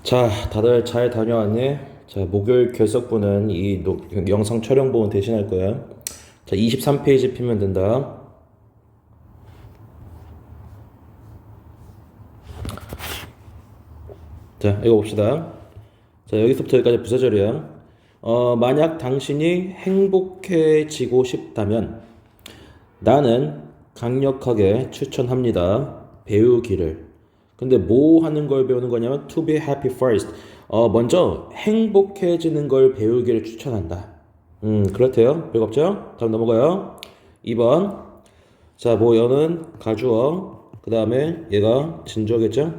자, 다들 잘 다녀왔니? 자, 목요일 결석부는 영상 촬영 부분 대신할 거야. 자, 23페이지 피면 된다. 자, 이거 봅시다. 자, 여기서부터 여기까지 부사절이야. 만약 당신이 행복해지고 싶다면 나는 강력하게 추천합니다. 배우기를. 근데 뭐 하는 걸 배우는 거냐면 to be happy first. 먼저 행복해지는 걸 배우기를 추천한다. 그렇대요. 별거 없죠? 다음 넘어가요. 2번. 자, 뭐 여는 가주어. 그 다음에 얘가 진주어겠죠?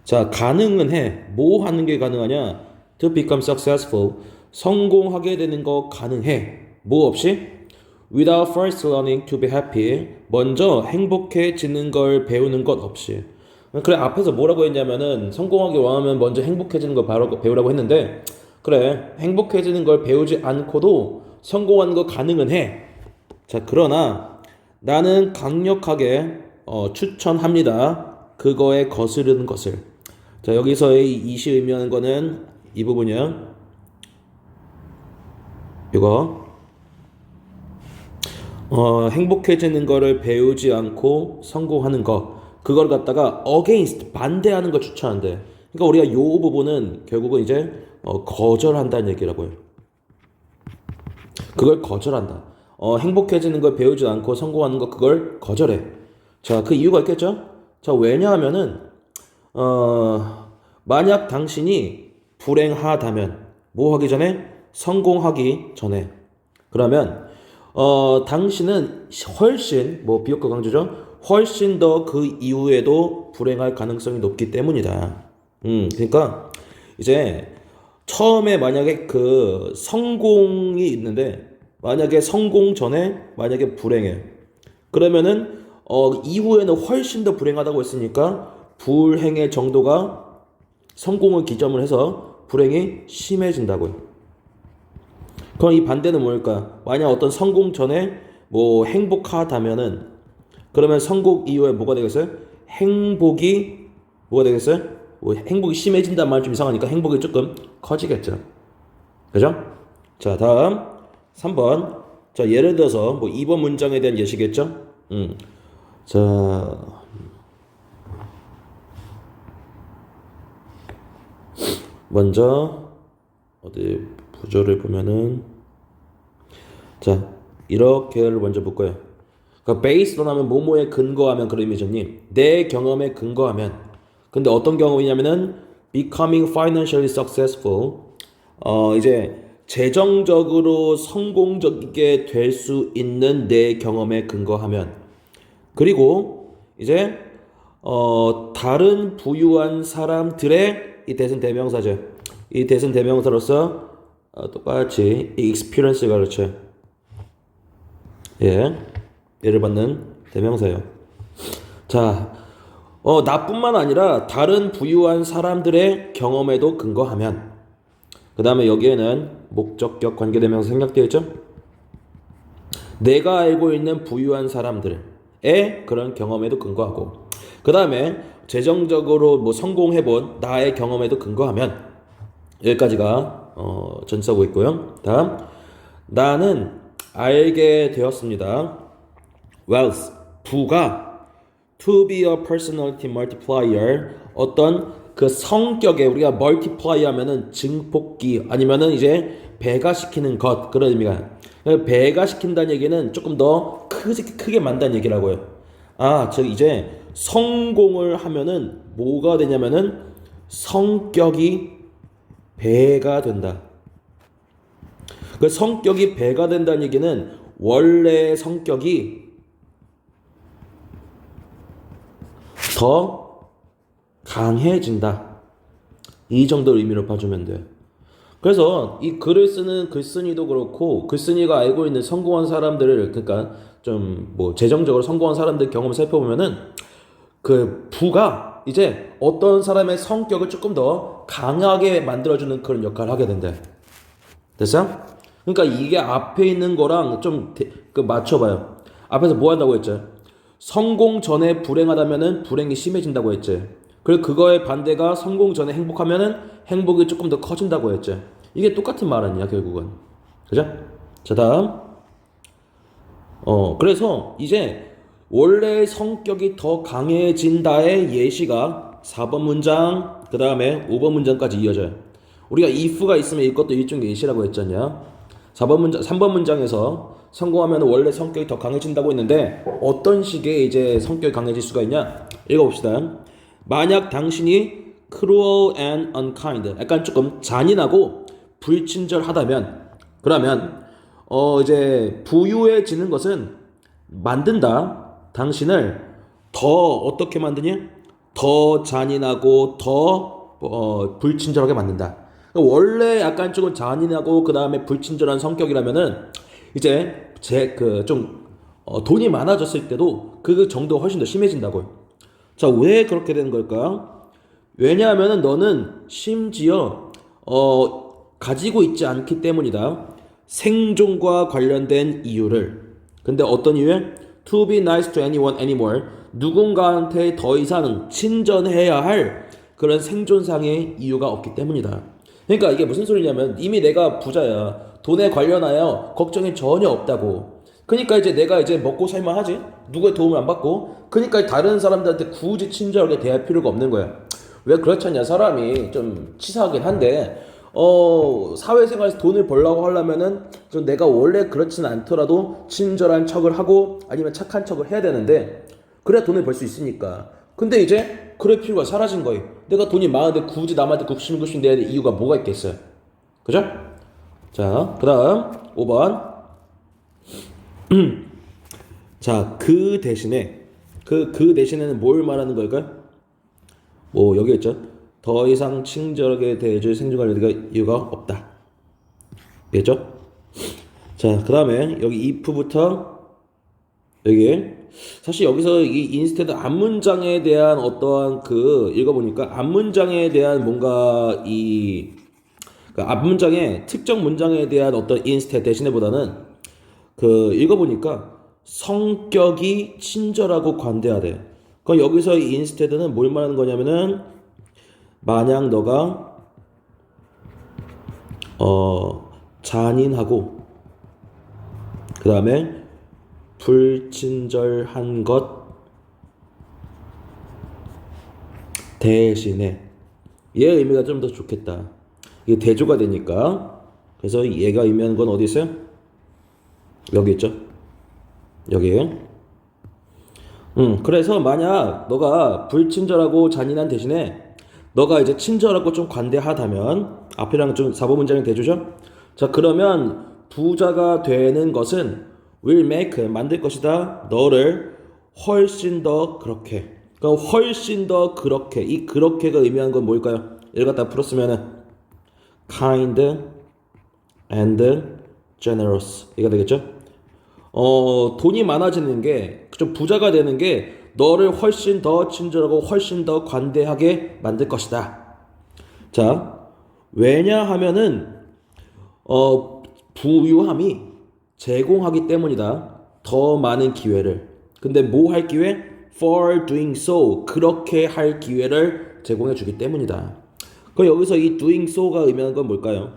자, 가능은 해. 뭐 하는 게 가능하냐? To become successful. 성공하게 되는 거 가능해. 뭐 없이? Without first learning to be happy. 먼저 행복해지는 걸 배우는 것 없이. 그래, 앞에서 뭐라고 했냐면은 성공하기 원하면 먼저 행복해지는 걸 바로 배우라고 했는데, 그래, 행복해지는 걸 배우지 않고도 성공하는 거 가능은 해. 자, 그러나 나는 강력하게 추천합니다. 그거에 거스르는 것을. 자, 여기서의 이시 의미하는 거는 이 부분이야. 이거 행복해지는 거를 배우지 않고 성공하는 거, 그걸 갖다가 against 반대하는 걸 추천한대. 그러니까 우리가 요 부분은 결국은 이제 거절한다는 얘기라고요. 그걸 거절한다. 행복해지는 걸 배우지 않고 성공하는 거, 그걸 거절해. 자, 그 이유가 있겠죠? 자, 왜냐하면은 만약 당신이 불행하다면 뭐 하기 전에? 성공하기 전에. 그러면 당신은 훨씬, 뭐 비역과 강조죠? 훨씬 더 그 이후에도 불행할 가능성이 높기 때문이다. 그러니까 이제 처음에 만약에 그 성공이 있는데, 만약에 성공 전에 만약에 불행해. 그러면은 이후에는 훨씬 더 불행하다고 했으니까 불행의 정도가 성공을 기점을 해서 불행이 심해진다고요. 그럼 이 반대는 뭘까? 만약 어떤 성공 전에 뭐 행복하다면은, 그러면 성공 이후에 뭐가 되겠어요? 행복이 뭐가 되겠어요? 뭐 행복이 심해진다는 말 좀 이상하니까 행복이 조금 커지겠죠. 그죠? 자, 다음 3번. 자, 예를 들어서 뭐 2번 문장에 대한 예시겠죠? 자, 먼저 어디 부조를 보면은, 자, 이렇게를 먼저 볼 거예요. 그러니까 based on 하면 뭐뭐에 근거하면 그런 의미잖니. 내 경험에 근거하면. 근데 어떤 경험이냐면은 becoming financially successful. 이제 재정적으로 성공적이게 될 수 있는 내 경험에 근거하면. 그리고 이제 다른 부유한 사람들의, 이 대선 대명사죠. 이 대선 대명사로서 똑같이 이 experience를 가르쳐요. 예. 예를 받는 대명사예요. 자, 나뿐만 아니라 다른 부유한 사람들의 경험에도 근거하면. 그 다음에 여기에는 목적격 관계대명사 생략되어 있죠? 내가 알고 있는 부유한 사람들의 그런 경험에도 근거하고, 그 다음에 재정적으로 뭐 성공해본 나의 경험에도 근거하면. 여기까지가 전치사고 있고요. 다음, 나는 알게 되었습니다. wealth, 부가 to be a personality multiplier, 어떤 그 성격에, 우리가 multiply 하면은 증폭기 아니면은 이제 배가시키는 것, 그런 의미가. 배가시킨다는 얘기는 조금 더 크게 만든다는 얘기라고요. 즉 이제 성공을 하면은 뭐가 되냐면은 성격이 배가 된다. 그 성격이 배가 된다는 얘기는 원래 성격이 더 강해진다. 이 정도 의미로 봐주면 돼요. 그래서 이 글을 쓰는 글쓴이도 그렇고, 글쓴이가 알고 있는 성공한 사람들을, 그러니까 좀 뭐 재정적으로 성공한 사람들 경험을 살펴보면은 그 부가 이제 어떤 사람의 성격을 조금 더 강하게 만들어주는 그런 역할을 하게 된대. 됐어? 그러니까 이게 앞에 있는 거랑 좀 맞춰봐요. 앞에서 뭐 한다고 했죠? 성공 전에 불행하다면은 불행이 심해진다고 했지. 그리고 그거의 반대가 성공 전에 행복하면은 행복이 조금 더 커진다고 했죠. 이게 똑같은 말 아니야, 결국은. 그죠? 자, 다음. 그래서 이제 원래 성격이 더 강해진다의 예시가 4번 문장, 그 다음에 5번 문장까지 이어져요. 우리가 if가 있으면 이것도 일종의 예시라고 했잖냐. 3번 문장에서 성공하면 원래 성격이 더 강해진다고 했는데 어떤 식의 이제 성격이 강해질 수가 있냐? 읽어봅시다. 만약 당신이 cruel and unkind, 약간 조금 잔인하고 불친절하다면, 그러면 이제 부유해지는 것은 만든다. 당신을 더 어떻게 만드냐? 더 잔인하고 더 불친절하게 만든다. 그러니까 원래 약간 조금 잔인하고 그 다음에 불친절한 성격이라면은 이제 좀 돈이 많아졌을 때도 그 정도가 훨씬 더 심해진다고요. 자, 왜 그렇게 되는 걸까? 왜냐하면은 너는 심지어 가지고 있지 않기 때문이다. 생존과 관련된 이유를. 근데 어떤 이유에? To be nice to anyone anymore. 누군가한테 더 이상 친절해야 할 그런 생존상의 이유가 없기 때문이다. 그러니까 이게 무슨 소리냐면 이미 내가 부자야. 돈에 관련하여 걱정이 전혀 없다고. 그러니까 이제 내가 이제 먹고 살만 하지. 누구의 도움을 안 받고. 그러니까 다른 사람들한테 굳이 친절하게 대할 필요가 없는 거야. 왜 그렇잖냐. 사람이 좀 치사하긴 한데 사회생활에서 돈을 벌려고 하려면은 좀 내가 원래 그렇진 않더라도 친절한 척을 하고 아니면 착한 척을 해야 되는데 그래야 돈을 벌 수 있으니까. 근데 이제 그럴 필요가 사라진 거예요. 내가 돈이 많은데 굳이 남한테 굽신굽신 내야 될 이유가 뭐가 있겠어요. 그죠? 자, 그 다음 5번. 자, 그 대신에 그 대신에는 뭘 말하는 걸까요? 뭐 여기 있죠. 더 이상 친절하게 대해줄 생존할 이유가 없다. 됐죠? 자, 그 다음에 여기 if부터 여기 사실 여기서 이 인스테드 앞문장에 대한 어떠한 읽어보니까 앞문장에 대한 뭔가 앞문장의 특정 문장에 대한 어떤 인스테 대신에보다는 읽어보니까 성격이 친절하고 관대하대. 그럼 여기서 이 인스테드는 뭘 말하는 거냐면은 만약 너가 잔인하고 그 다음에 불친절한 것 대신에 얘의 의미가 좀 더 좋겠다. 이게 대조가 되니까. 그래서 얘가 의미하는 건 어디 있어요? 여기 있죠. 여기. 그래서 만약 너가 불친절하고 잔인한 대신에 너가 이제 친절하고 좀 관대하다면 앞이랑 좀 4번 문장이 대조죠. 자, 그러면 부자가 되는 것은 will make 만들 것이다. 너를 훨씬 더 그렇게. 그러니까 훨씬 더 그렇게. 이 그렇게가 의미하는 건 뭘까요? 이걸 갖다 풀었으면은 kind and generous 이가 되겠죠. 돈이 많아지는 게 좀 부자가 되는 게 너를 훨씬 더 친절하고 훨씬 더 관대하게 만들 것이다. 자, 왜냐하면은 부유함이 제공하기 때문이다. 더 많은 기회를. 근데 뭐 할 기회? For doing so. 그렇게 할 기회를 제공해 주기 때문이다. 그럼 여기서 이 doing so가 의미하는 건 뭘까요?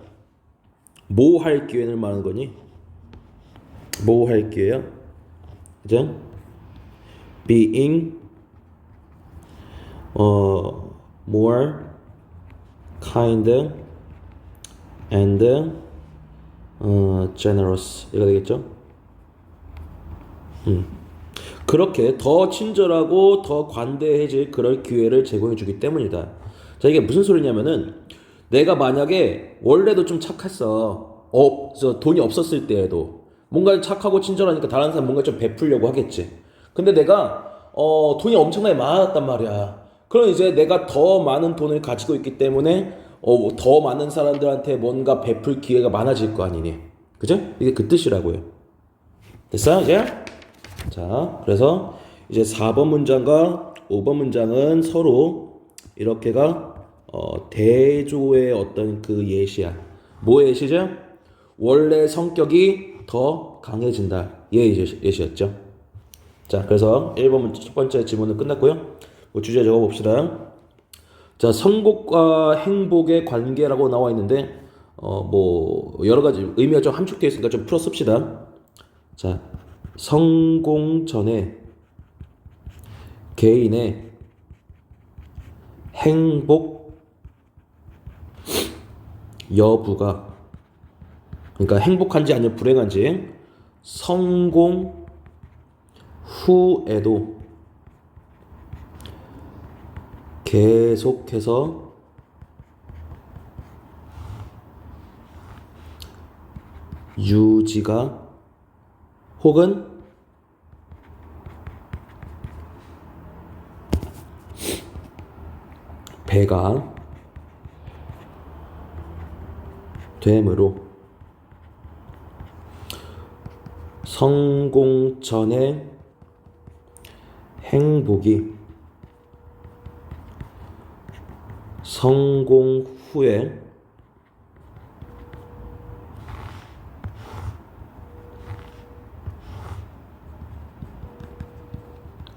뭐 할 기회를 말하는 거니? 뭐 할 기회야? 그죠? being more kind and generous 이거 되겠죠? 그렇게 더 친절하고 더 관대해질 그럴 기회를 제공해 주기 때문이다. 자, 이게 무슨 소리냐면은 내가 만약에 원래도 좀 착했어. 돈이 없었을 때에도 뭔가 착하고 친절하니까 다른 사람 뭔가 좀 베풀려고 하겠지. 근데 내가 돈이 엄청나게 많았단 말이야. 그럼 이제 내가 더 많은 돈을 가지고 있기 때문에 더 많은 사람들한테 뭔가 베풀 기회가 많아질 거 아니니. 그죠? 이게 그 뜻이라고요. 됐어요? 이제? 자, 그래서 이제 4번 문장과 5번 문장은 서로 이렇게가 대조의 어떤 그 예시야. 뭐 예시죠? 원래 성격이 더 강해진다. 예시였죠. 자, 그래서 1번 첫 번째 질문은 끝났고요. 뭐 주제 적어봅시다. 자, 성공과 행복의 관계라고 나와 있는데 뭐 여러 가지 의미가 좀 함축되어 있으니까 좀 풀어 씁시다. 자, 성공 전에 개인의 행복 여부가, 그러니까 행복한지 아니면 불행한지 성공 후에도 계속해서 유지가 혹은 배가 되므로 성공 전의 행복이 성공 후에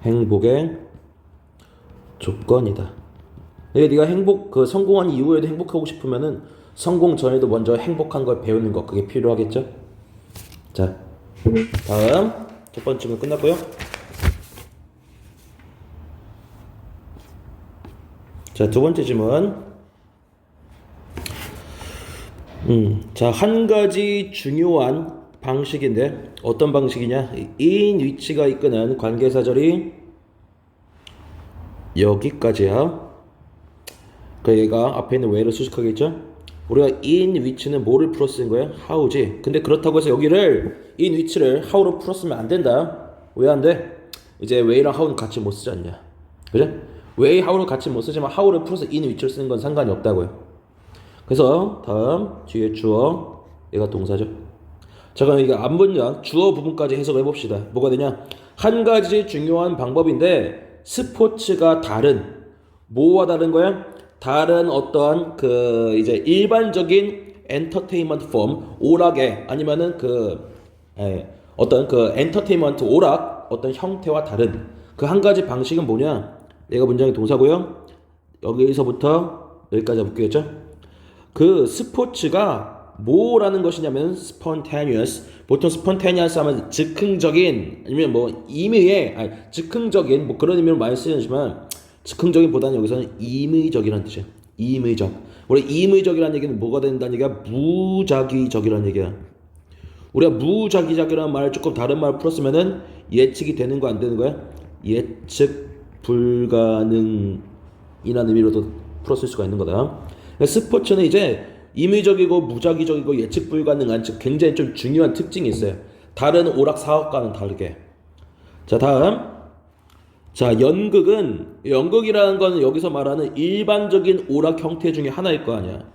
행복의 조건이다. 네가 성공한 이후에도 행복하고 싶으면은 성공 전에도 먼저 행복한 걸 배우는 거, 그게 필요하겠죠? 자, 다음 첫 번째 질문 끝났고요. 자, 두 번째 질문. 자, 한 가지 중요한 방식인데 어떤 방식이냐? 인 위치가 이끄는 관계사절이 여기까지야. 그 얘가 앞에 있는 where를 수식하겠죠? 우리가 in 위치는 뭐를 풀어 쓴 거야? how지. 근데 그렇다고 해서 여기를 in 위치를 how로 풀어 쓰면 안 된다. 왜 안 돼? 이제 where랑 how는 같이 못 쓰지 않냐? 그죠? where, how를 같이 못 쓰지만 how를 풀어서 in 위치를 쓰는 건 상관이 없다고요. 그래서 다음 뒤에 주어, 얘가 동사죠. 자, 그럼 이게 앞문장 주어 부분까지 해석을 해봅시다. 뭐가 되냐? 한 가지 중요한 방법인데 스포츠가 다른, 뭐와 다른 거야? 다른 어떤 그 이제 일반적인 엔터테인먼트 폼, 오락의 아니면은 어떤 그 엔터테인먼트 오락 어떤 형태와 다른 그 한 가지 방식은 뭐냐? 얘가 문장의 동사고요. 여기서부터 여기까지 볼게요. 그 스포츠가 뭐라는 것이냐면 spontaneous. 보통 spontaneous 하면 즉흥적인 아니면 뭐 즉흥적인 뭐 그런 의미로 많이 쓰지만 즉흥적인보다는 여기서는 임의적이라는 뜻이야. 임의적. 우리 임의적이라는 얘기는 뭐가 된다는 얘기야? 무작위적이라는 얘기야. 우리가 무작위적이라는 말을 조금 다른 말을 풀었으면은 예측이 되는 거 안 되는 거야? 예측 불가능이라는 의미로도 풀었을 수가 있는 거다. 스포츠는 이제 임의적이고 무작위적이고 예측 불가능한 즉 굉장히 좀 중요한 특징이 있어요. 다른 오락 사업과는 다르게. 자, 다음. 자, 연극이라는 건 여기서 말하는 일반적인 오락 형태 중에 하나일 거 아니야.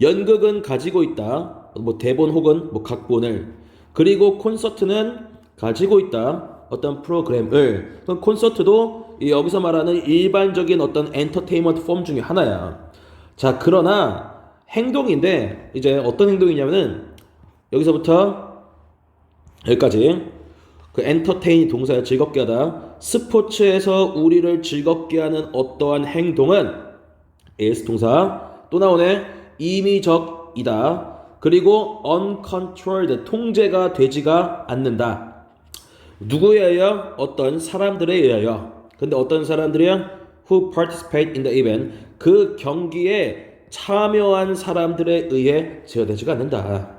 연극은 가지고 있다. 뭐 대본 혹은 뭐 각본을. 그리고 콘서트는 가지고 있다. 어떤 프로그램을. 그럼 콘서트도 여기서 말하는 일반적인 어떤 엔터테인먼트 폼 중에 하나야. 자, 그러나 행동인데 이제 어떤 행동이냐면은 여기서부터 여기까지 그 엔터테인 동사야. 즐겁게 하다. 스포츠에서 우리를 즐겁게 하는 어떠한 행동은 is 동사 또 나오네. 임의적이다. 그리고 uncontrolled 통제가 되지가 않는다. 누구에 의하여? 어떤 사람들에 의하여. 근데 어떤 사람들이야? Who participate in the event. 그 경기에 참여한 사람들에 의해 제어되지가 않는다.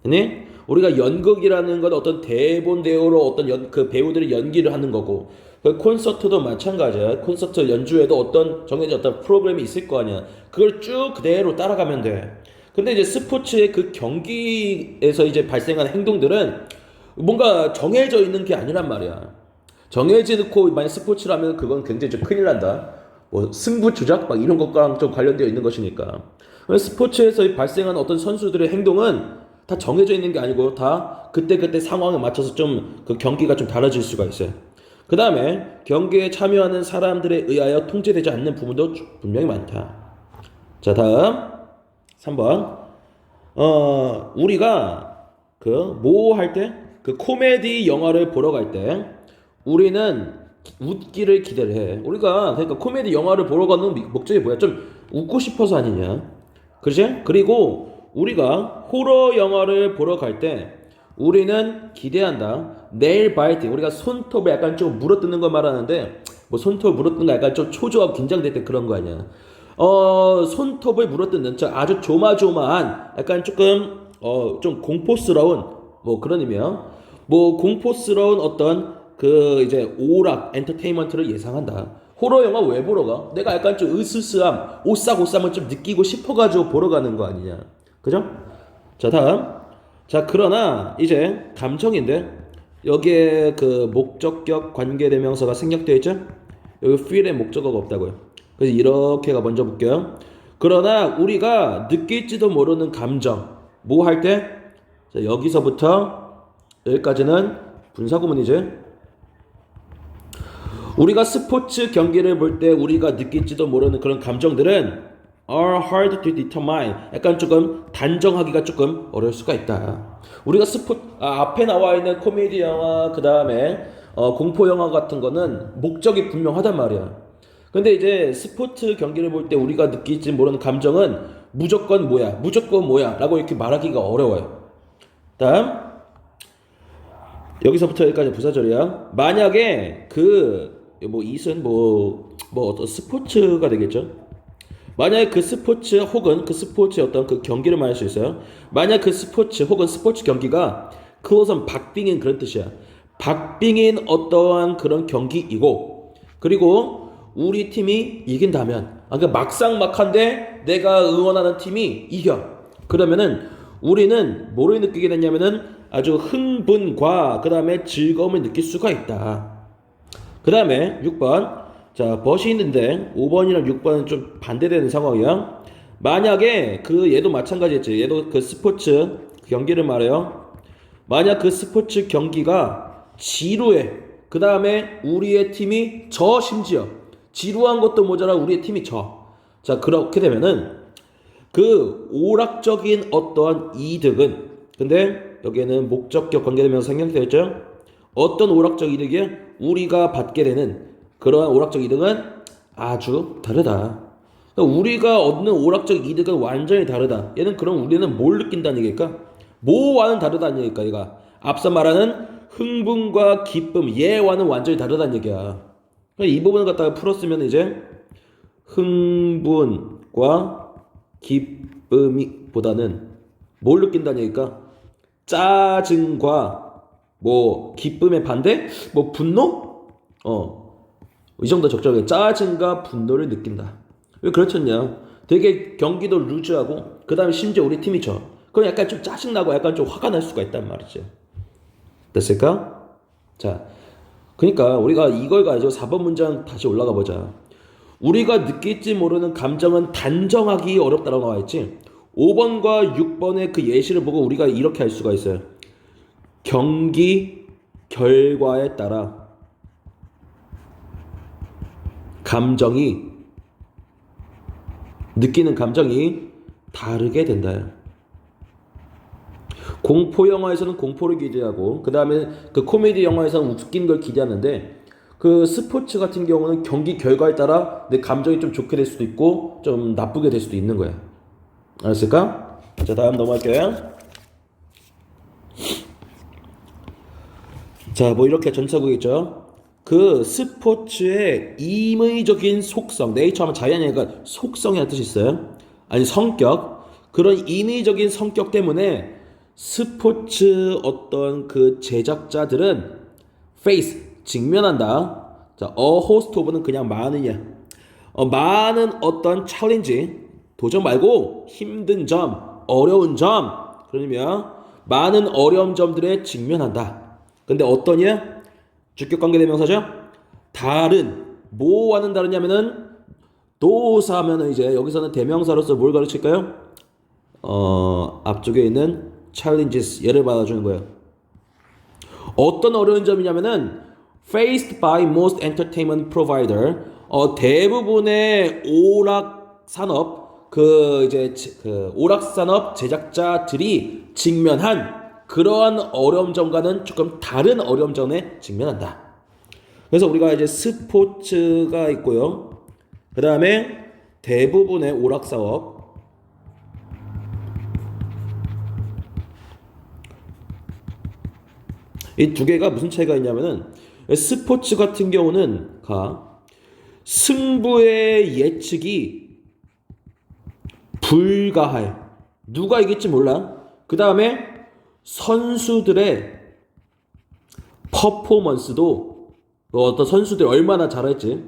아니? 우리가 연극이라는 건 어떤 대본대로로 어떤 그 배우들이 연기를 하는 거고, 그 콘서트도 마찬가지야. 콘서트 연주에도 어떤 정해진 어떤 프로그램이 있을 거 아니야. 그걸 쭉 그대로 따라가면 돼. 근데 이제 스포츠의 그 경기에서 이제 발생하는 행동들은 뭔가 정해져 있는 게 아니란 말이야. 정해져 놓고 만약 스포츠라면 그건 굉장히 좀 큰일 난다. 뭐 승부 조작 막 이런 것과랑 좀 관련되어 있는 것이니까. 스포츠에서 발생하는 어떤 선수들의 행동은 다 정해져 있는 게 아니고 다 그때그때 상황에 맞춰서 좀 그 경기가 좀 달라질 수가 있어요. 그 다음에 경기에 참여하는 사람들에 의하여 통제되지 않는 부분도 분명히 많다. 자, 다음 3번. 우리가 그 뭐 할 때? 그 코미디 영화를 보러 갈 때 우리는 웃기를 기대를 해. 우리가 그러니까 코미디 영화를 보러 가는 목적이 뭐야? 좀 웃고 싶어서 아니냐? 그렇지? 그리고 우리가 호러 영화를 보러 갈 때 우리는 기대한다. 네일 바이팅. 우리가 손톱을 약간 좀 물어뜯는 걸 말하는데 뭐 손톱을 물어뜯는 거 약간 좀 초조하고 긴장될 때 그런 거 아니야. 손톱을 물어뜯는 저 아주 조마조마한 약간 조금 좀 공포스러운 뭐 그런 의미야. 뭐 공포스러운 어떤 그 이제 오락 엔터테인먼트를 예상한다. 호러 영화 왜 보러 가? 내가 약간 좀 으스스함, 오싹오싹함을 좀 느끼고 싶어가지고 보러 가는 거 아니냐. 그죠? 자, 다음. 자, 그러나 이제 감정인데 여기에 그 목적격 관계대명사가 생략되어 있죠? 여기 feel의 목적어가 없다고요. 그래서 이렇게가 먼저 볼게요. 그러나 우리가 느낄지도 모르는 감정 뭐 할 때? 자, 여기서부터 여기까지는 분사구문이지. 우리가 스포츠 경기를 볼 때 우리가 느낄지도 모르는 그런 감정들은 are hard to determine. 약간 조금 단정하기가 조금 어려울 수가 있다. 우리가 앞에 나와 있는 코미디 영화 그 다음에 공포 영화 같은 거는 목적이 분명하단 말이야. 근데 이제 스포츠 경기를 볼 때 우리가 느낄지 모르는 감정은 무조건 뭐야 라고 이렇게 말하기가 어려워요. 다음 여기서부터 여기까지 부사절이야. 만약에 뭐 이슨 뭐 어떤 스포츠가 되겠죠. 만약에 그 스포츠 혹은 그 스포츠의 어떤 그 경기를 말할 수 있어요. 만약 그 스포츠 혹은 스포츠 경기가 그것은 박빙인 그런 뜻이야. 박빙인 어떠한 그런 경기이고 그리고 우리 팀이 이긴다면 그러니까 막상막한데 내가 응원하는 팀이 이겨. 그러면은 우리는 뭐를 느끼게 됐냐면은 아주 흥분과 그 다음에 즐거움을 느낄 수가 있다. 그 다음에 6번. 자, 벗이 있는데 5번이랑 6번은 좀 반대되는 상황이야. 만약에 얘도 마찬가지겠지. 얘도 그 스포츠 경기를 말해요. 만약 그 스포츠 경기가 지루해. 그 다음에 우리의 팀이 져. 심지어 지루한 것도 모자라 우리의 팀이 져. 자, 그렇게 되면은 그 오락적인 어떠한 이득은 근데 여기에는 목적격 관계되면서 생략되어 있죠. 어떤 오락적 이득이 우리가 받게 되는 그러한 오락적 이득은 아주 다르다. 그러니까 우리가 얻는 오락적 이득은 완전히 다르다. 얘는 그럼 우리는 뭘 느낀다는 얘기일까? 뭐와는 다르다는 얘기일까? 얘가 앞서 말하는 흥분과 기쁨 얘와는 완전히 다르다는 얘기야. 그러니까 이 부분을 갖다가 풀었으면 이제 흥분과 기쁨이 보다는 뭘 느낀다는 얘기일까? 짜증과 뭐 기쁨의 반대? 뭐 분노? 이 정도 적절해. 짜증과 분노를 느낀다. 왜 그렇겠냐? 되게 경기도 루즈하고 그 다음에 심지어 우리 팀이 져. 그럼 약간 좀 짜증나고 약간 좀 화가 날 수가 있단 말이죠. 됐을까? 자, 그러니까 우리가 이걸 가지고 4번 문장 다시 올라가 보자. 우리가 느낄지 모르는 감정은 단정하기 어렵다라고 나와 있지. 5번과 6번의 그 예시를 보고 우리가 이렇게 할 수가 있어요. 경기 결과에 따라 느끼는 감정이 다르게 된다. 공포 영화에서는 공포를 기대하고 그 다음에 그 코미디 영화에서는 웃긴 걸 기대하는데 그 스포츠 같은 경우는 경기 결과에 따라 내 감정이 좀 좋게 될 수도 있고 좀 나쁘게 될 수도 있는 거야. 알았을까? 자, 다음 넘어갈게요. 자, 뭐 이렇게 전차구겠죠. 그 스포츠의 임의적인 속성, 네이처 하면 자연이니까 속성이라는 뜻이 있어요. 아니 성격, 그런 임의적인 성격 때문에 스포츠 어떤 그 제작자들은 face 직면한다. 자, host of는 그냥 많으냐. 많은 어떤 챌린지 도전 말고 힘든 점, 어려운 점, 그러면 많은 어려운 점들에 직면한다. 근데 어떠냐? 주격 관계대명사죠? 다른 뭐와는 다르냐면은 도사하면은 이제 여기서는 대명사로서 뭘 가르칠까요? 앞쪽에 있는 challenges 얘를 받아주는 거예요. 어떤 어려운 점이냐면은 faced by most entertainment provider 대부분의 오락 산업 그 오락 산업 제작자들이 직면한 그러한 어려움 점과는 조금 다른 어려움 점에 직면한다. 그래서 우리가 이제 스포츠가 있고요. 그 다음에 대부분의 오락사업. 이 두 개가 무슨 차이가 있냐면은 스포츠 같은 경우는 승부의 예측이 불가해. 누가 이길지 몰라. 그 다음에 선수들의 퍼포먼스도 어떤 선수들이 얼마나 잘할지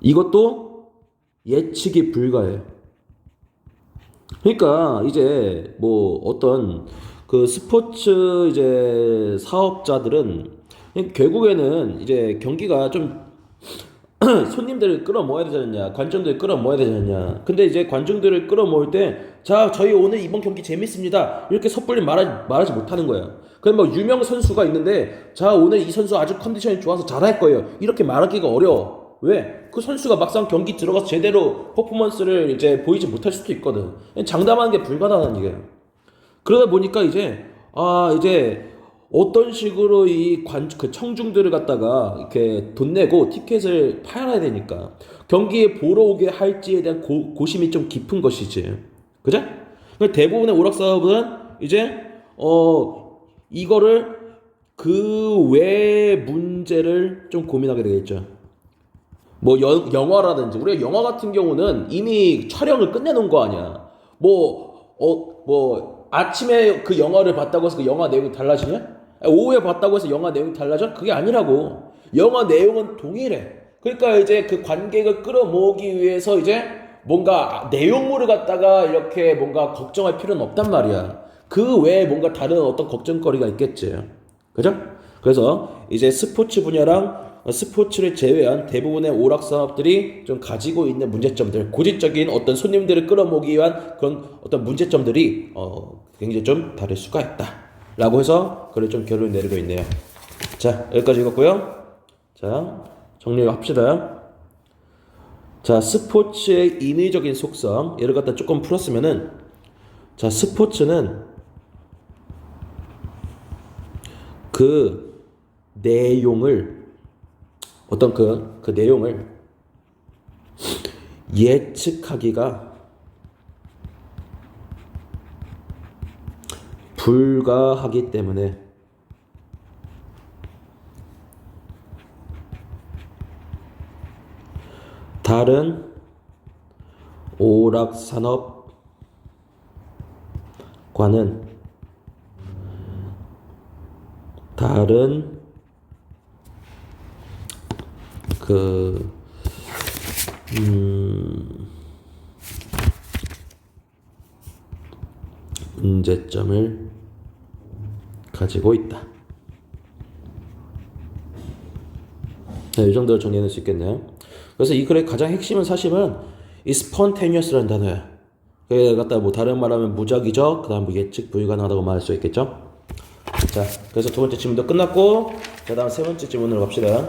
이것도 예측이 불가해. 그러니까 이제 뭐 어떤 그 스포츠 이제 사업자들은 결국에는 이제 경기가 좀 손님들을 끌어모아야 되지 않냐, 관중들을 끌어모아야 되지 않냐. 근데 이제 관중들을 끌어모을 때, 자, 저희 오늘 이번 경기 재밌습니다, 이렇게 섣불리 말하지 못하는 거예요. 그럼 뭐 유명 선수가 있는데, 자, 오늘 이 선수 아주 컨디션이 좋아서 잘할 거예요, 이렇게 말하기가 어려워. 왜? 그 선수가 막상 경기 들어가서 제대로 퍼포먼스를 이제 보이지 못할 수도 있거든. 장담하는 게 불가능한 얘기예요. 그러다 보니까 이제 어떤 식으로 그 청중들을 갖다가 이렇게 돈 내고 티켓을 팔아야 되니까 경기에 보러 오게 할지에 대한 고심이 좀 깊은 것이지. 그죠? 대부분의 오락 사업은 이제 이거를 그 외의 문제를 좀 고민하게 되겠죠. 뭐 영화라든지, 우리가 영화 같은 경우는 이미 촬영을 끝내놓은 거 아니야. 뭐 아침에 그 영화를 봤다고 해서 그 영화 내용이 달라지냐? 오후에 봤다고 해서 영화 내용이 달라져? 그게 아니라고. 영화 내용은 동일해. 그러니까 이제 그 관객을 끌어모으기 위해서 이제 뭔가 내용물을 갖다가 이렇게 뭔가 걱정할 필요는 없단 말이야. 그 외에 뭔가 다른 어떤 걱정거리가 있겠지. 그죠? 그래서 이제 스포츠 분야랑 스포츠를 제외한 대부분의 오락 사업들이 좀 가지고 있는 문제점들, 고질적인 어떤 손님들을 끌어모으기 위한 그런 어떤 문제점들이 굉장히 좀 다를 수가 있다 라고 해서 그걸 좀 결론을 내리고 있네요. 자, 여기까지 읽었고요. 자, 정리합시다. 자, 스포츠의 인위적인 속성, 얘를 갖다 조금 풀었으면은, 자, 스포츠는 그 내용을, 어떤 그 내용을 예측하기가 불가하기 때문에 다른 오락산업과는 다른 문제점을 가지고 있다. 네, 이 정도로 정리해낼 수 있겠네요. 그래서 이 글의 가장 핵심은 사실은 이 spontaneous라는 단어예요. 그걸 갖다 뭐 다른 말하면 무작위적, 그 다음 뭐 예측 불가능하다고 말할 수 있겠죠. 자, 그래서 두 번째 질문도 끝났고, 그 다음 세 번째 질문으로 갑시다.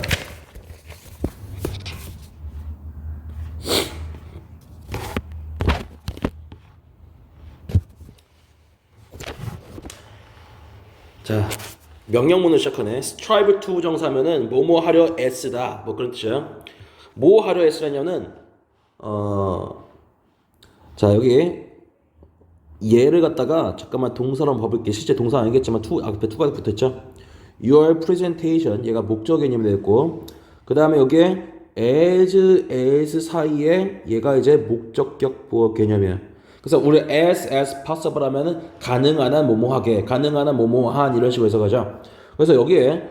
자, 명령문을 시작하네. strive to 정사면은 뭐뭐 하려 애쓰다, 뭐 그런 뜻이야. 뭐 하려 애쓰냐는 자, 여기 얘를 갖다가 잠깐만 동사로 봐볼게. 실제 동사 아니겠지만 앞에 to가 붙었죠. Your presentation, 얘가 목적 개념이 되겠고, 그 다음에 여기에 as 사이에 얘가 이제 목적격 보어 개념이에요. 그래서 우리 as possible 하면은 가능한 한 뭐뭐하게, 가능한 한 뭐뭐한, 이런 식으로 해석하죠. 그래서 여기에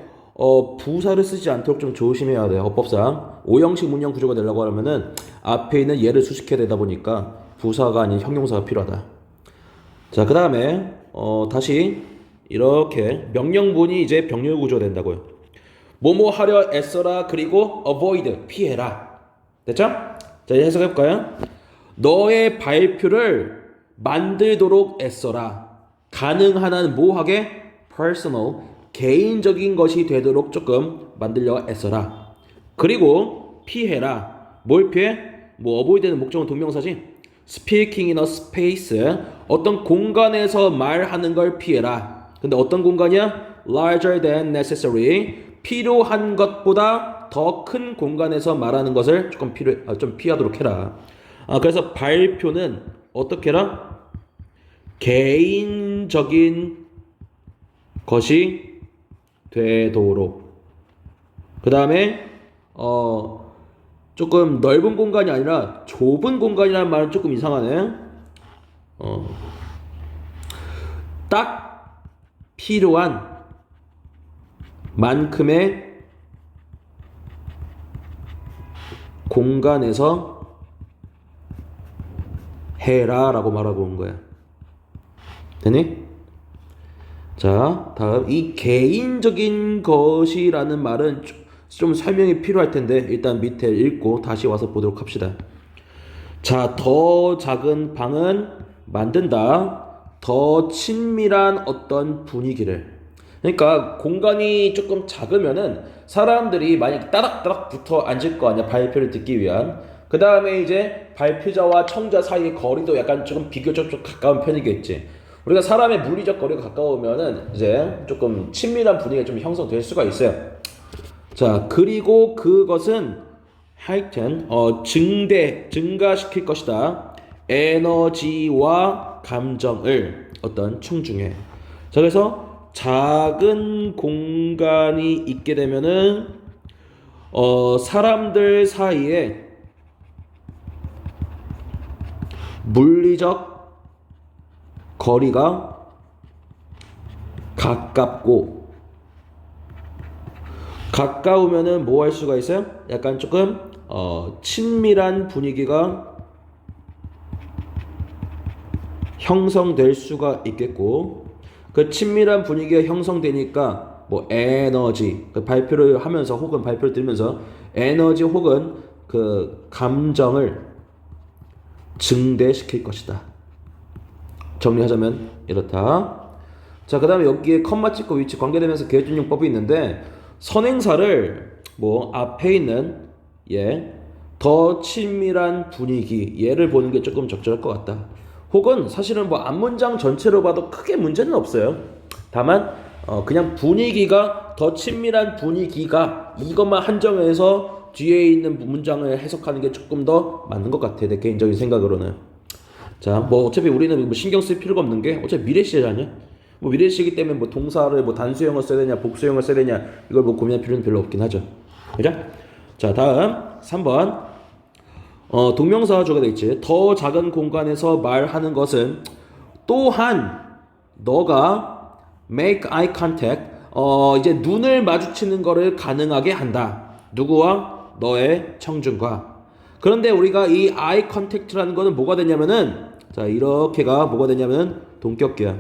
부사를 쓰지 않도록 좀 조심해야 돼요. 어법상 오형식 문형 구조가 되려고 하면은 앞에 있는 얘를 수식해야 되다 보니까 부사가 아닌 형용사가 필요하다. 자, 그 다음에 다시 이렇게 명령문이 이제 병렬 구조가 된다고요. 뭐뭐 하려 애써라, 그리고 avoid, 피해라. 됐죠? 자, 이제 해석해볼까요? 너의 발표를 만들도록 애써라. 가능한 한 뭐하게? personal, 개인적인 것이 되도록 조금 만들려 애써라. 그리고 피해라. 뭘 피해? 뭐 avoid는 목적은 동명사지. speaking in a space, 어떤 공간에서 말하는 걸 피해라. 근데 어떤 공간이야? larger than necessary. 필요한 것보다 더 큰 공간에서 말하는 것을 좀 피하도록 해라. 그래서 발표는 어떻게 해라? 개인적인 것이 되도록. 그 다음에 조금 넓은 공간이 아니라 좁은 공간이라는 말은 조금 이상하네. 딱 필요한 만큼의 공간에서 해라 라고 말하고 온 거야. 되니? 자, 다음 이 개인적인 것이라는 말은 좀 설명이 필요할 텐데 일단 밑에 읽고 다시 와서 보도록 합시다. 자, 더 작은 방은 만든다. 더 친밀한 어떤 분위기를. 그러니까 공간이 조금 작으면은 사람들이 만약 따닥따닥 붙어 앉을 거 아니야, 발표를 듣기 위한. 그 다음에 이제 발표자와 청자 사이의 거리도 약간 조금 비교적 좀 가까운 편이겠지. 우리가 사람의 물리적 거리가 가까우면은 이제 조금 친밀한 분위기가 좀 형성될 수가 있어요. 자, 그리고 그것은 하여튼 증가시킬 것이다. 에너지와 감정을 어떤 충중해. 자, 그래서 작은 공간이 있게 되면은 사람들 사이에 물리적 거리가 가까우면은 뭐 할 수가 있어요? 약간 조금 친밀한 분위기가 형성될 수가 있겠고, 그 친밀한 분위기가 형성되니까 뭐 에너지, 그 발표를 하면서 혹은 발표를 들으면서 에너지 혹은 그 감정을 증대시킬 것이다. 정리하자면 이렇다. 자, 그 다음에 여기에 컴마 찍고 위치 관계되면서 계획준용법이 있는데, 선행사를 뭐 앞에 있는 더 친밀한 분위기 얘를 보는 게 조금 적절할 것 같다. 혹은 사실은 뭐 앞문장 전체로 봐도 크게 문제는 없어요. 다만 그냥 분위기가 더 친밀한 분위기가 이것만 한정해서 뒤에 있는 문장을 해석하는 게 조금 더 맞는 것 같아, 내 개인적인 생각으로는. 자, 뭐 어차피 우리는 뭐 신경 쓸 필요가 없는 게 어차피 미래시잖아요. 뭐 미래시기 때문에 뭐 동사를 뭐 단수형을 써야 되냐 복수형을 써야 되냐 이걸 뭐 고민할 필요는 별로 없긴 하죠. 그죠? 자, 다음 3번. 동명사주가 되겠지. 더 작은 공간에서 말하는 것은 또한 너가 make eye contact 이제 눈을 마주치는 거를 가능하게 한다. 누구와? 너의 청중과. 그런데 우리가 이 eye contact라는 거는 뭐가 되냐면은, 자, 이렇게가 뭐가 되냐면은 동격기야.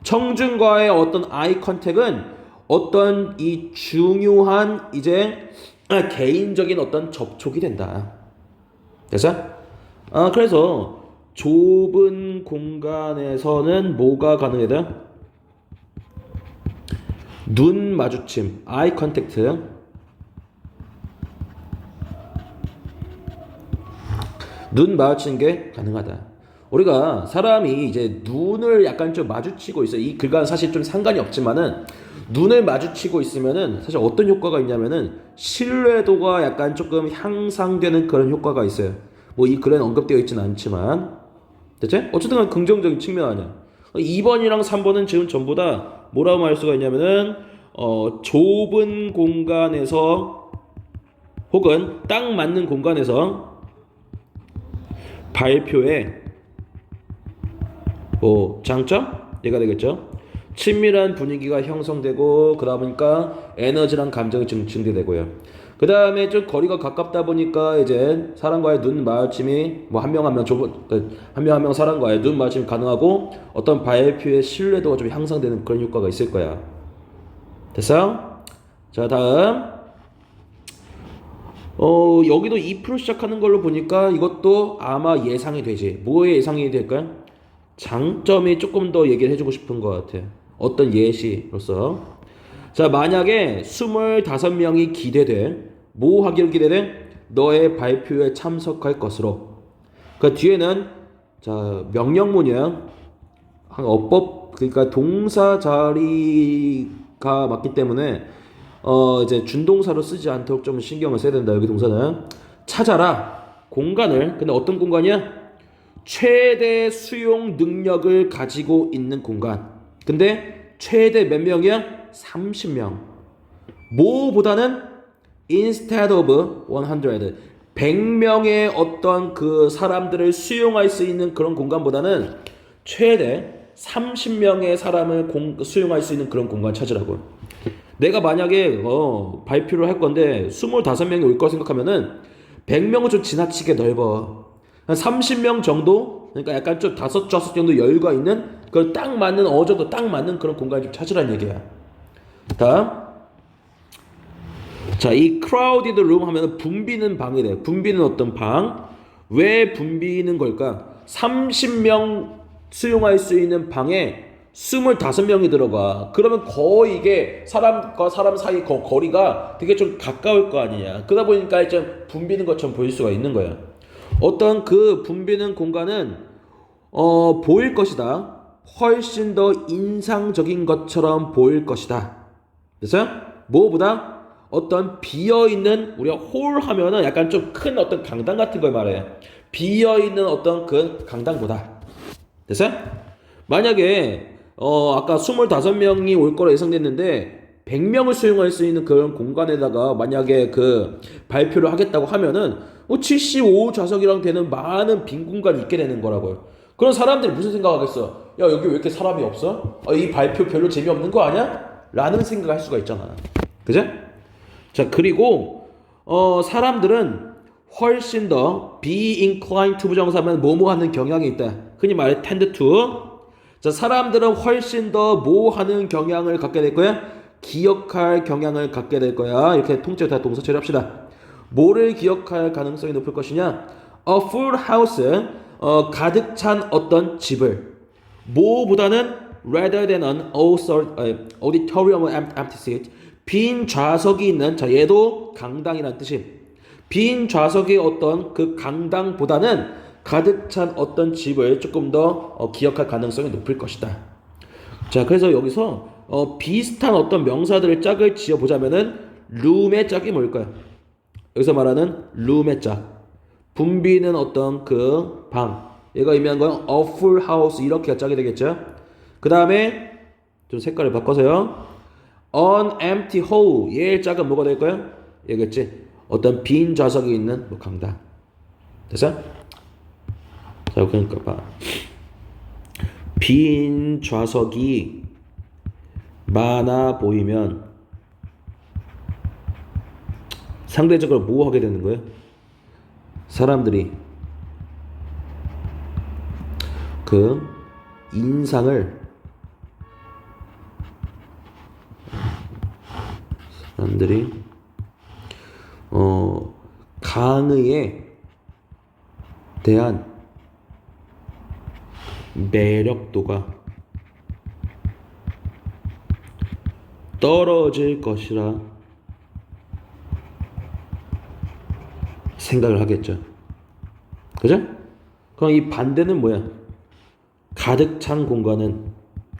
청중과의 어떤 eye contact은 어떤 이 중요한 이제 개인적인 어떤 접촉이 된다. 됐어? 그래서 좁은 공간에서는 뭐가 가능하다? 눈 마주침, eye contact. 눈 마주치는 게 가능하다. 우리가 사람이 이제 눈을 약간 좀 마주치고 있어요. 이 글과는 사실 좀 상관이 없지만은 눈을 마주치고 있으면은 사실 어떤 효과가 있냐면은 신뢰도가 약간 조금 향상되는 그런 효과가 있어요. 뭐 이 글에는 언급되어 있지는 않지만, 됐지? 어쨌든 긍정적인 측면 아니야. 2번이랑 3번은 지금 전부 다 뭐라고 말할 수가 있냐면은 좁은 공간에서 혹은 딱 맞는 공간에서 발표에 뭐 장점? 얘가 되겠죠. 친밀한 분위기가 형성되고, 그러다 보니까 에너지랑 감정이 증대되고요. 그 다음에 좀 거리가 가깝다 보니까 이제 사람과의 눈 마주침이 뭐 한 명 한 명 사람과의 눈 마주침이 가능하고 어떤 발표의 신뢰도가 좀 향상되는 그런 효과가 있을 거야. 됐어요? 자, 다음 여기도 2% 시작하는 걸로 보니까 이것도 아마 예상이 되지. 뭐에 예상이 될까요? 장점이 조금 더 얘기를 해주고 싶은 것 같아. 어떤 예시로서. 자, 만약에 25명이 기대돼. 뭐 하기를 기대돼? 너의 발표에 참석할 것으로. 그 뒤에는 자, 명령문이야. 어법, 그러니까 동사 자리 가 맞기 때문에 이제 준동사로 쓰지 않도록 좀 신경을 써야 된다. 여기 동사는 찾아라 공간을. 근데 어떤 공간이야? 최대 수용 능력을 가지고 있는 공간. 근데 최대 몇 명이야? 30명. 뭐보다는 instead of 100. 100명의 어떤 그 사람들을 수용할 수 있는 그런 공간보다는 최대 30명의 사람을 수용할 수 있는 그런 공간 찾으라고. 내가 만약에 발표를 할 건데 25명이 올 거 생각하면은 100명은 좀 지나치게 넓어. 한 30명 정도? 그러니까 약간 좀 5 정도 여유가 있는 그런 딱 맞는 정도 딱 맞는 그런 공간을 좀 찾으라는 얘기야. 다음. 자, 이 crowded room 하면 붐비는 방이래. 붐비는 어떤 방? 왜 붐비는 걸까? 30명 수용할 수 있는 방에 25명이 들어가. 그러면 거의 이게 사람과 사람 사이 거리가 되게 좀 가까울 거 아니냐. 그러다 보니까 좀 붐비는 것처럼 보일 수가 있는 거야. 어떤 그 붐비는 공간은 보일 것이다. 훨씬 더 인상적인 것처럼 보일 것이다. 그래서 뭐보다 어떤 비어있는, 우리가 홀 하면은 약간 좀 큰 어떤 강당 같은 걸 말해. 비어있는 어떤 그 강당보다. 됐어? 만약에 아까 25명이 올 거라 예상됐는데 100명을 수용할 수 있는 그런 공간에다가 만약에 그 발표를 하겠다고 하면은 75좌석이랑 되는 많은 빈 공간이 있게 되는 거라고요. 그런 사람들이 무슨 생각하겠어? 야, 여기 왜 이렇게 사람이 없어? 이 발표 별로 재미없는 거 아니야? 라는 생각을 할 수가 있잖아. 그죠? 자, 그리고 사람들은 훨씬 더 be inclined to 부정사면 뭐뭐 하는 경향이 있다. 흔히 말해 tend to. 자, 사람들은 훨씬 더 뭐 하는 경향을 갖게 될 거야? 기억할 경향을 갖게 될 거야. 이렇게 통째로 다 동사 처리합시다. 뭐를 기억할 가능성이 높을 것이냐? A full house, 가득 찬 어떤 집을. 뭐보다는 rather than an auditorium empty seat. 빈 좌석이 있는, 자, 얘도 강당이라는 뜻이. 빈 좌석의 어떤 그 강당보다는 가득 찬 어떤 집을 조금 더 기억할 가능성이 높을 것이다. 자, 그래서 여기서 비슷한 어떤 명사들을 짝을 지어보자면은 room의 짝이 뭘까요? 여기서 말하는 room의 짝. 붐비는 어떤 그 방. 얘가 의미하는 건 a full house 이렇게 짝이 되겠죠. 그 다음에 좀 색깔을 바꿔서요. An empty hall. 얘의 짝은 뭐가 될까요? 얘겠지. 어떤 빈 좌석이 있는 뭐 강당. 됐어? 자, 그러니까 봐. 빈 좌석이 많아 보이면 상대적으로 뭐 하게 되는 거예요? 사람들이 그 인상을 사람들이 강의에 대한 매력도가 떨어질 것이라 생각을 하겠죠. 그죠? 그럼 이 반대는 뭐야? 가득 찬 공간은,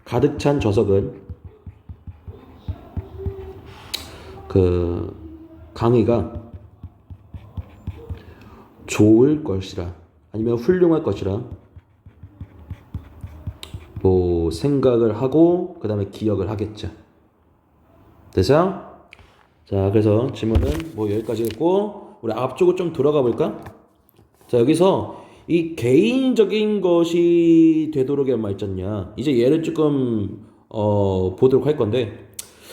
가득 찬 좌석은 그 강의가 좋을 것이라 아니면 훌륭할 것이라 뭐 생각을 하고 그 다음에 기억을 하겠죠. 됐어요? 자, 그래서 질문은 뭐 여기까지 했고 우리 앞쪽으로 좀 돌아가 볼까? 자, 여기서 이 개인적인 것이 되도록이란 말 있잖냐. 이제 얘를 조금 보도록 할 건데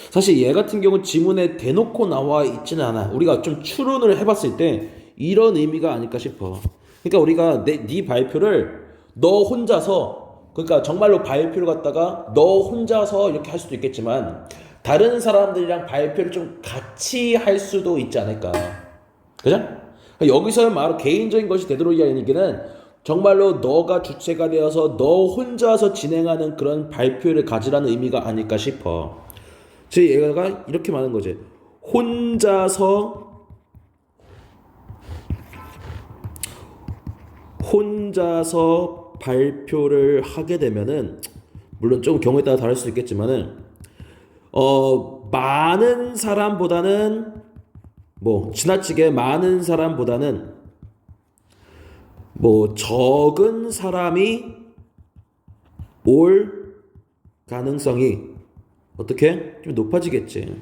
사실 얘 같은 경우는 지문에 대놓고 나와 있지는 않아. 우리가 좀 추론을 해봤을 때 이런 의미가 아닐까 싶어. 그러니까 우리가 네 발표를 너 혼자서, 그러니까 정말로 발표를 갖다가 너 혼자서 이렇게 할 수도 있겠지만 다른 사람들이랑 발표를 좀 같이 할 수도 있지 않을까. 그죠? 여기서 바로 개인적인 것이 되도록이라는 얘기는 정말로 너가 주체가 되어서 너 혼자서 진행하는 그런 발표를 가지라는 의미가 아닐까 싶어. 즉 얘가 이렇게 말하는 거지. 혼자서 발표를 하게 되면은 물론 조금 경우에 따라 다를 수 있겠지만은 많은 사람보다는 뭐 지나치게 많은 사람보다는 뭐 적은 사람이 올 가능성이 어떻게 좀 높아지겠지.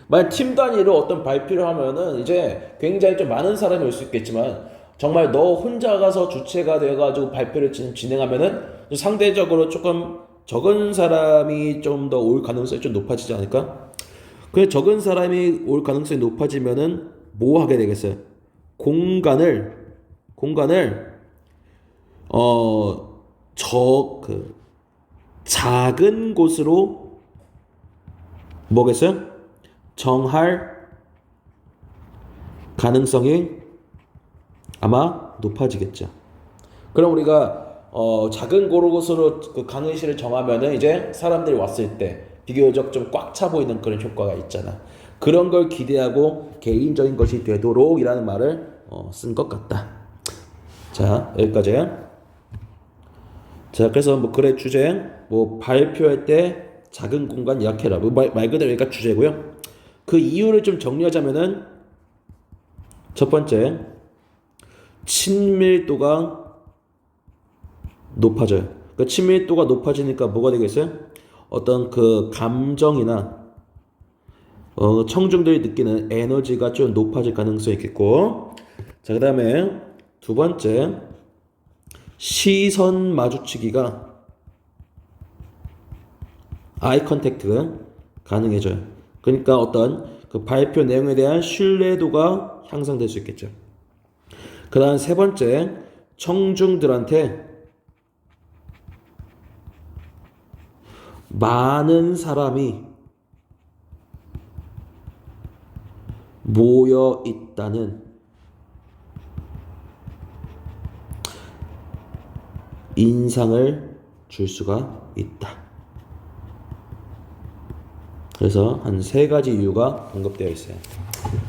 만약 팀 단위로 어떤 발표를 하면은 이제 굉장히 좀 많은 사람이 올 수 있겠지만 정말 너 혼자 가서 주체가 돼가지고 발표를 진행하면은 상대적으로 조금 적은 사람이 좀 더 올 가능성이 좀 높아지지 않을까? 그래 적은 사람이 올 가능성이 높아지면은 뭐 하게 되겠어요? 공간을 그 작은 곳으로 뭐겠어요? 정할 가능성이 아마 높아지겠죠. 그럼 우리가 작은 곳으로 그 강의실을 정하면은 이제 사람들이 왔을 때 비교적 좀 꽉 차 보이는 그런 효과가 있잖아. 그런 걸 기대하고 개인적인 것이 되도록이라는 말을 쓴 것 같다. 자, 여기까지. 자, 그래서 뭐 글의 주제, 뭐 발표할 때 작은 공간 예약해라. 뭐 말 그대로 여기가 주제고요. 그 이유를 좀 정리하자면은 첫 번째, 친밀도가 높아져요. 그 친밀도가 높아지니까 뭐가 되겠어요? 어떤 그 감정이나 청중들이 느끼는 에너지가 좀 높아질 가능성이 있겠고, 자, 그 다음에 두 번째, 시선 마주치기가 아이 컨택트가 가능해져요. 그러니까 어떤 그 발표 내용에 대한 신뢰도가 향상될 수 있겠죠. 그 다음 세 번째, 청중들한테 많은 사람이 모여 있다는 인상을 줄 수가 있다. 그래서 한 세 가지 이유가 언급되어 있어요.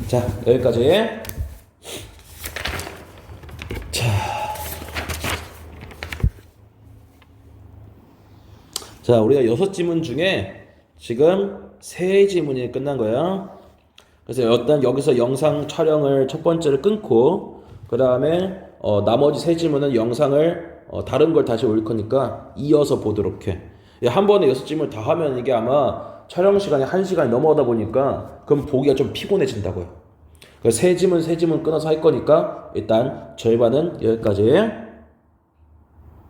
자, 여기까지. 자, 우리가 6지문 중에 지금 3지문이 끝난 거예요. 그래서 일단 여기서 영상 촬영을 첫 번째를 끊고 그 다음에 나머지 3지문은 영상을 다른 걸 다시 올릴 거니까 이어서 보도록 해. 한 번에 6지문을 다 하면 이게 아마 촬영 시간이 1시간이 넘어가다 보니까 그럼 보기가 좀 피곤해진다고요. 그래서 3지문 끊어서 할 거니까 일단 절반은 여기까지.